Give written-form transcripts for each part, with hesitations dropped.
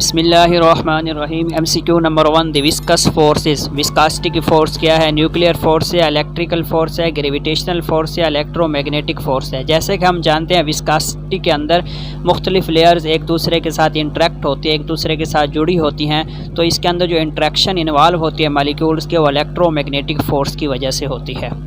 बिस्मिल्लाहिर्रहमानिर्रहीम। MCQ number 1, the viscous forces. Viscosity की force क्या है? न्यूक्लियर फोर्स है, इलेक्ट्रिकल फोर्स है, ग्रेविटेशनल फोर्स है, इलेक्ट्रोमैग्नेटिक फोर्स है। जैसे कि हम जानते हैं विस्कासिटी के अंदर मुख्तलिफ लेयर्स एक दूसरे के साथ इंटरेक्ट होती है, एक दूसरे के साथ जुड़ी होती हैं। तो इसके अंदर जो इंट्रैक्शन इन्वॉल्व होती है मालिक्यूल्स के, वो इलेक्ट्रोमैग्नेटिक फोर्स की वजह से होती है।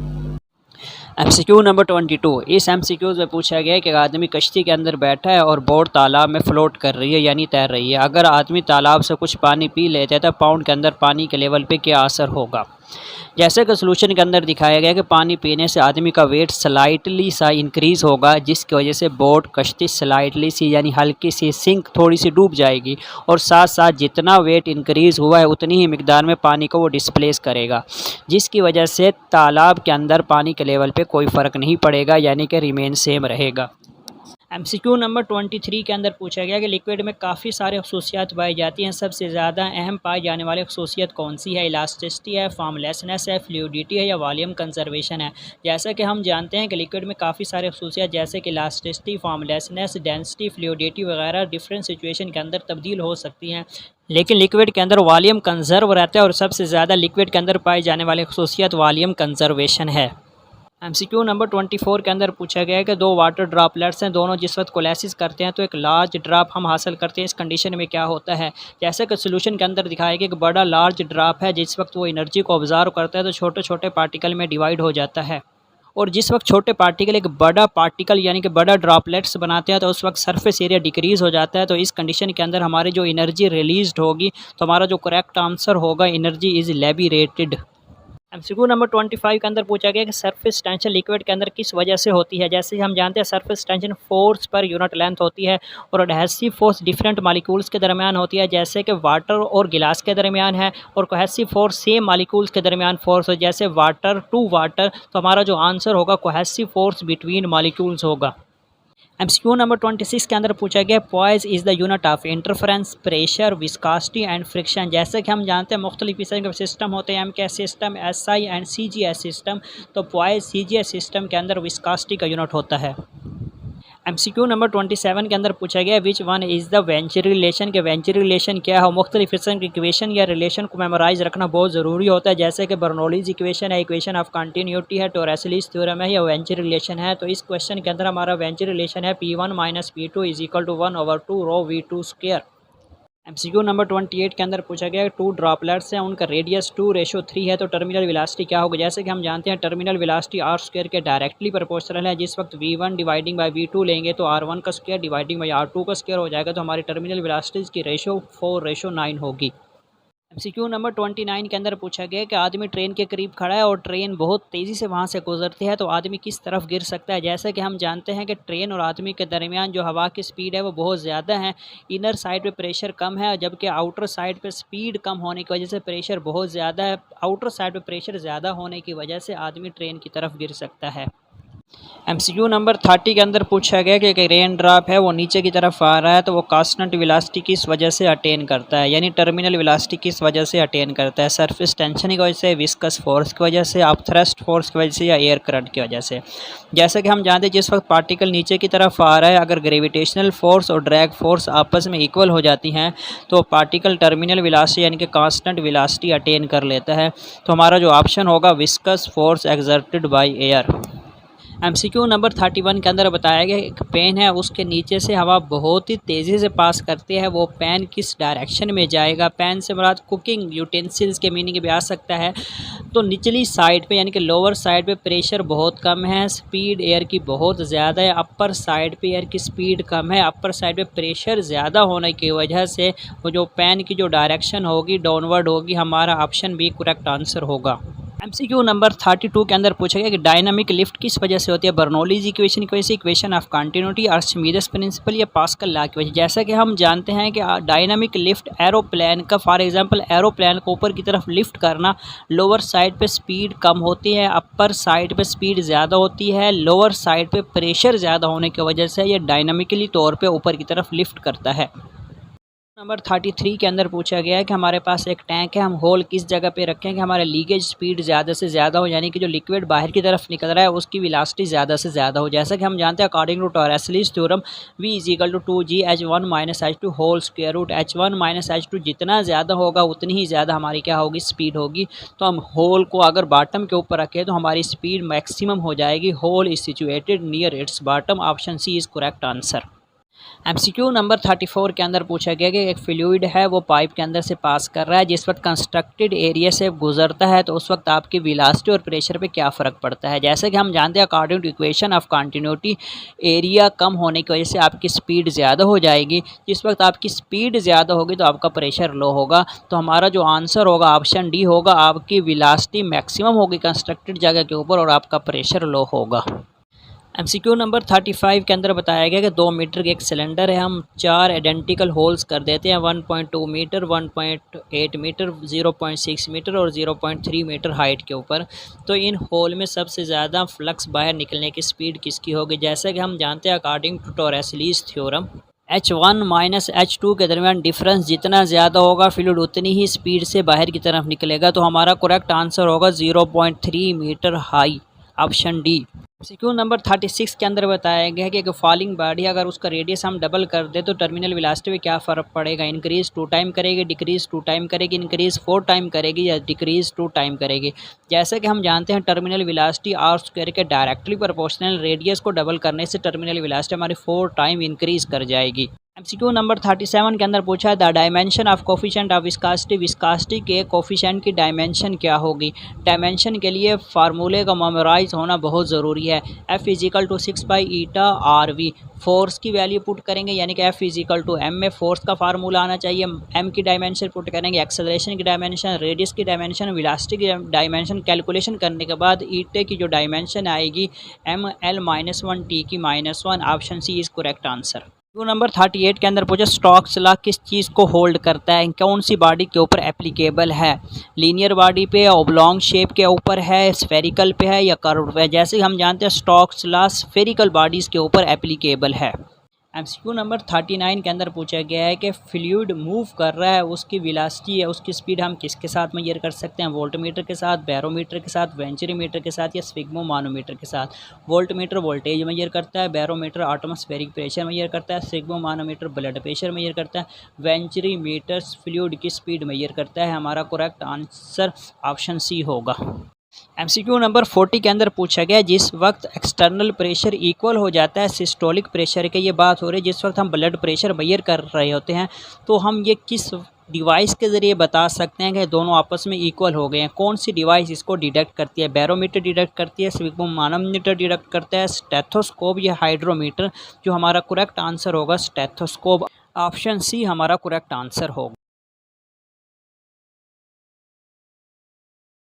MCQ number 22। इस MCQ में पूछा गया है कि आदमी कश्ती के अंदर बैठा है और बोट तालाब में फ्लोट कर रही है यानी तैर रही है। अगर आदमी तालाब से कुछ पानी पी लेता है तो पाउंड के अंदर पानी के लेवल पे क्या असर होगा? जैसे कि सोल्यूशन के अंदर दिखाया गया कि पानी पीने से आदमी का वेट स्लाइटली सा इंक्रीज़ होगा, जिसकी वजह से बोट कश्ती स्लाइटली सी यानी हल्की सी सिंक थोड़ी सी डूब जाएगी, और साथ साथ जितना वेट इंक्रीज़ हुआ है उतनी ही मिकदार में पानी को वो डिस्प्लेस करेगा, जिसकी वजह से तालाब के अंदर पानी के लेवल पे कोई फ़र्क नहीं पड़ेगा यानी कि रिमेन सेम रहेगा। MCQ नंबर 23 के अंदर पूछा गया कि लिक्विड में काफ़ी सारे खसूसियात पाई जाती हैं, सबसे ज़्यादा अहम पाई जाने वाली खसूसियत कौन सी है? इलास्टिसिटी है, फॉर्मलेसनेस है, फ्लूइडिटी है, या वॉल्यूम कंजर्वेशन है। जैसा कि हम जानते हैं कि लिक्विड में काफ़ी सारे खसूसियात जैसे कि इलास्टिसिटी, फॉर्मलेसनेस, डेंसिटी, फ्लूइडिटी वगैरह डिफरेंट सिचुएशन के अंदर तब्दील हो सकती हैं, लेकिन लिक्विड के अंदर वॉल्यूम कंजर्व रहता है और सबसे ज़्यादा लिक्विड के अंदर पाई जाने वाली खसूसियत वॉल्यूम कंजर्वेशन है। MCQ नंबर 24 के अंदर पूछा गया है कि दो वाटर ड्रॉपलेट्स हैं, दोनों जिस वक्त कोलेसिस करते हैं तो एक लार्ज ड्रॉप हम हासिल करते हैं। इस कंडीशन में क्या होता है? जैसे कि सोल्यूशन के अंदर दिखाया गया कि बड़ा लार्ज ड्रॉप है, जिस वक्त वो एनर्जी को ऑब्जर्व करता है तो छोटे छोटे पार्टिकल में डिवाइड हो जाता है, और जिस वक्त छोटे पार्टिकल एक बड़ा पार्टिकल यानी कि बड़ा ड्रॉपलेट्स बनाते हैं तो उस वक्त सरफेस एरिया डिक्रीज़ हो जाता है। तो इस कंडीशन के अंदर हमारी जो एनर्जी रिलीज्ड होगी, तो हमारा जो करेक्ट आंसर होगा energy is liberated. MCQ number 25 के अंदर पूछा गया कि सरफेस टेंशन लिक्विड के अंदर किस वजह से होती है? जैसे हम जानते हैं surface tension force per unit length होती है, और एडहेसिव फोर्स डिफरेंट मालिक्यूल्स के दरमियान होती है, जैसे कि वाटर और गिलास के दरमियान है, और कोहेसिव फोर्स सेम मालिक्यूल्स के दरमियान फोर्स हो, जैसे वाटर टू वाटर। तो हमारा जो आंसर होगा कोहेसिव फोर्स बिटवीन मालिक्यूल्स होगा। MCQ नंबर 26 के अंदर पूछा गया poise is the unit of interference, pressure, viscosity and friction. जैसे कि हम जानते हैं मुख्तलिफ किस्म के सिस्टम होते हैं, MKS system, SI and CGS system. तो पॉइज CGS सिस्टम के अंदर विस्कोसिटी का यूनिट होता है। MCQ नंबर 27 के अंदर पूछा गया which one is the venturi relation, के वेंचुरी रिलेशन क्या है? मुख्तलिफ किस्म की इक्वेशन या रिलेशन को मेमोराइज रखना बहुत ज़रूरी होता है, जैसे कि बर्नौलीज़ इक्वेशन है, इक्वेशन ऑफ कंटिन्यूटी है, टोरेसलीज़ थ्योरम है, या वेंचुरी रिलेशन है। तो इस क्वेश्चन के अंदर हमारा वेंचुरी रिलेशन है P1 minus P2 is equal to 1/2 rho V2 square. MCQ नंबर 28 के अंदर पूछा गया टू ड्रॉपलेट्स हैं, उनका रेडियस 2:3 है, तो टर्मिनल वेलोसिटी क्या होगा? जैसे कि हम जानते हैं टर्मिनल वेलोसिटी r² के डायरेक्टली प्रोपोर्शनल है। जिस वक्त V1 डिवाइडिंग बाय V2 लेंगे तो R1 का स्क्वायर डिवाइडिंग बाय R2 का स्क्वायर हो जाएगा, तो हमारी टर्मिनल वेलोसिटीज़ की रेशो 4:9 होगी। MCQ नंबर 29 के अंदर पूछा गया कि आदमी ट्रेन के करीब खड़ा है और ट्रेन बहुत तेज़ी से वहां से गुजरती है, तो आदमी किस तरफ गिर सकता है? जैसे कि हम जानते हैं कि ट्रेन और आदमी के दरमियान जो हवा की स्पीड है वो बहुत ज़्यादा है। इनर साइड पे प्रेशर कम है, जबकि आउटर साइड पे स्पीड कम होने की वजह से प्रेशर बहुत ज़्यादा है। आउटर साइड पे प्रेशर ज़्यादा होने की वजह से आदमी ट्रेन की तरफ गिर सकता है। MCQ नंबर 30 के अंदर पूछा गया कि एक रेन ड्रॉप है वो नीचे की तरफ आ रहा है, तो वो कांस्टेंट वेलोसिटी किस वजह से अटेन करता है, यानी टर्मिनल वेलोसिटी किस वजह से अटेन करता है? सरफेस टेंशन की वजह से, विस्कस फोर्स की वजह से, आप थ्रस्ट फोर्स की वजह से, या एयर करंट की वजह से। जैसे कि हम जानते हैं जिस वक्त पार्टिकल नीचे की तरफ आ रहा है, अगर ग्रेविटेशनल फोर्स और ड्रैग फोर्स आपस में इक्वल हो जाती हैं तो पार्टिकल टर्मिनल वेलोसिटी यानी कि कांस्टेंट वेलोसिटी अटेन कर लेता है। तो हमारा जो ऑप्शन होगा viscous force exerted by air. MCQ number 31 के अंदर बताया गया एक पेन है, उसके नीचे से हवा बहुत ही तेज़ी से पास करती है, वो पेन किस डायरेक्शन में जाएगा? पेन से मुराद कुकिंग यूटेंसिल्स के मीनिंग भी आ सकता है। तो निचली साइड पे यानी कि लोअर साइड पे प्रेशर बहुत कम है, स्पीड एयर की बहुत ज़्यादा है। अपर साइड पे एयर की स्पीड कम है, अपर साइड पे प्रेशर ज़्यादा होने की वजह से वो जो पेन की जो डायरेक्शन होगी डाउनवर्ड होगी। हमारा ऑप्शन बी करेक्ट आंसर होगा। MCQ नंबर 32 के अंदर पूछा गया कि डायनामिक लिफ्ट किस वजह से होती है? बर्नौलीज़ इक्वेशन की वजह से, इक्वेशन ऑफ कंटिन्यूटी, आर्चिमीदेस प्रिंसिपल, या पास्कल लॉ की वजह। जैसा कि हम जानते हैं कि डायनामिक लिफ्ट एरोप्लेन का, फॉर एग्जांपल एरोप्लेन को ऊपर की तरफ लिफ्ट करना, लोअर साइड पे स्पीड कम होती है, अपर साइड पे स्पीड ज़्यादा होती है, लोअर साइड पे प्रेशर ज़्यादा होने की वजह से ये डायनामिकली तौर पर ऊपर की तरफ लिफ्ट करता है। नंबर 33 के अंदर पूछा गया है कि हमारे पास एक टैंक है, हम होल किस जगह पे रखें कि हमारा लीकेज स्पीड ज़्यादा से ज़्यादा हो, यानी कि जो लिक्विड बाहर की तरफ निकल रहा है उसकी वेलोसिटी ज़्यादा से ज़्यादा हो। जैसा कि हम जानते हैं according to Torricelli's theorem V = 2G H1 - H2 whole square root H1 - H2 जितना ज़्यादा होगा उतनी ही ज़्यादा हमारी क्या होगी, स्पीड होगी। तो हम होल को अगर बॉटम के ऊपर रखें तो हमारी स्पीड मैक्सिमम हो जाएगी। Hole is situated near its bottom, option C is correct answer. MCQ नंबर 34 के अंदर पूछा गया कि एक फ्लूइड है वो पाइप के अंदर से पास कर रहा है, जिस वक्त कंस्ट्रक्टेड एरिया से गुजरता है तो उस वक्त आपकी वेलोसिटी और प्रेशर पे क्या फ़र्क पड़ता है। जैसे कि हम जानते हैं according to equation of continuity, area कम होने की वजह से आपकी स्पीड ज़्यादा हो जाएगी। जिस वक्त आपकी स्पीड ज़्यादा होगी तो आपका प्रेशर लो होगा। तो हमारा जो आंसर होगा ऑप्शन डी होगा, आपकी वेलोसिटी मैक्सिमम होगी कंस्ट्रक्टेड जगह के ऊपर और आपका प्रेशर लो होगा। MCQ नंबर 35 के अंदर बताया गया कि 2 मीटर के एक सिलेंडर है, हम 4 आइडेंटिकल होल्स कर देते हैं 1.2 मीटर, 1.8 मीटर, 0.6 मीटर और 0.3 मीटर हाइट के ऊपर। तो इन होल में सबसे ज़्यादा फ्लक्स बाहर निकलने की स्पीड किसकी होगी। जैसा कि हम जानते हैं according to Torricelli's theorem, H1 - H2 के दरमियान डिफरेंस जितना ज़्यादा होगा फ्लूइड उतनी ही स्पीड से बाहर की तरफ निकलेगा। तो हमारा करेक्ट आंसर होगा 0.3 metre high, option D. MCQ नंबर 36 के अंदर बताया गया है कि फॉलिंग बॉडी अगर उसका रेडियस हम डबल कर दे तो टर्मिनल वेलोसिटी में क्या फ़र्क पड़ेगा। इंक्रीज़ 2 टाइम करेगी, डिक्रीज़ 2 टाइम करेगी, इंक्रीज़ 4 टाइम करेगी या डिक्रीज़ 2 टाइम करेगी। जैसे कि हम जानते हैं टर्मिनल वेलोसिटी आर स्क्वायर के डायरेक्टली प्रोपोर्शनल, रेडियस को डबल करने से टर्मिनल वेलोसिटी हमारी 4 टाइम इंक्रीज़ कर जाएगी। MCQ नंबर 37 के अंदर पूछा है the dimension of coefficient of viscosity, viscosity के कोफिशिएंट की डायमेंशन क्या होगी। डायमेंशन के लिए फार्मूले का मेमोराइज होना बहुत ज़रूरी है। F = 6/η/RV, फोर्स की वैल्यू पुट करेंगे यानी कि F = m में फोर्स का फार्मूला आना चाहिए। m की डायमेंशन पुट करेंगे, एक्सेलरेशन की डायमेंशन, रेडियस की डायमेंशन, वेलोसिटी की डायमेंशन कैलकुलेशन करने के बाद ईटे की जो डायमेंशन आएगी ml-1 t की -1, option C is correct answer. Number 38 के अंदर पूछा स्टोक्स लॉ किस चीज़ को होल्ड करता है, कौन सी बॉडी के ऊपर एप्लीकेबल है। लीनियर बॉडी पे, ओब्लॉन्ग शेप के ऊपर है, स्फेरिकल पे है या कर्व पे है। जैसे हम जानते हैं स्टोक्स लॉ स्फेरिकल बॉडीज़ के ऊपर एप्लीकेबल है। MCQ नंबर 39 के अंदर पूछा गया है कि फ्लूइड मूव कर रहा है, उसकी वेलोसिटी है, उसकी स्पीड हम किसके साथ मेजर कर सकते हैं। वोल्टमीटर के साथ, बैरोमीटर के साथ, वेंचुरीमीटर के साथ या स्फिग्मोमानोमीटर के साथ। वोल्टमीटर वोल्टेज मेजर करता है, बैरोमीटर एटमॉस्फेरिक प्रेशर मेजर करता है, स्फिग्मोमानोमीटर ब्लड प्रेशर मेजर करता है, वेंचुरीमीटर फ्लूइड की स्पीड मेजर करता है। हमारा करेक्ट आंसर ऑप्शन सी होगा। MCQ नंबर 40 के अंदर पूछा गया जिस वक्त एक्सटर्नल प्रेशर इक्वल हो जाता है सिस्टोलिक प्रेशर के, ये बात हो रही है जिस वक्त हम ब्लड प्रेशर मेजर कर रहे होते हैं, तो हम ये किस डिवाइस के ज़रिए बता सकते हैं कि दोनों आपस में इक्वल हो गए हैं। कौन सी डिवाइस इसको डिटेक्ट करती है। बैरोमीटर डिटेक्ट करती है, स्फिग्मोमानोमीटर डिटेक्ट करता है, स्टेथोस्कोप या हाइड्रोमीटर। जो हमारा करेक्ट आंसर होगा स्टेथोस्कोप, ऑप्शन सी हमारा करेक्ट आंसर होगा।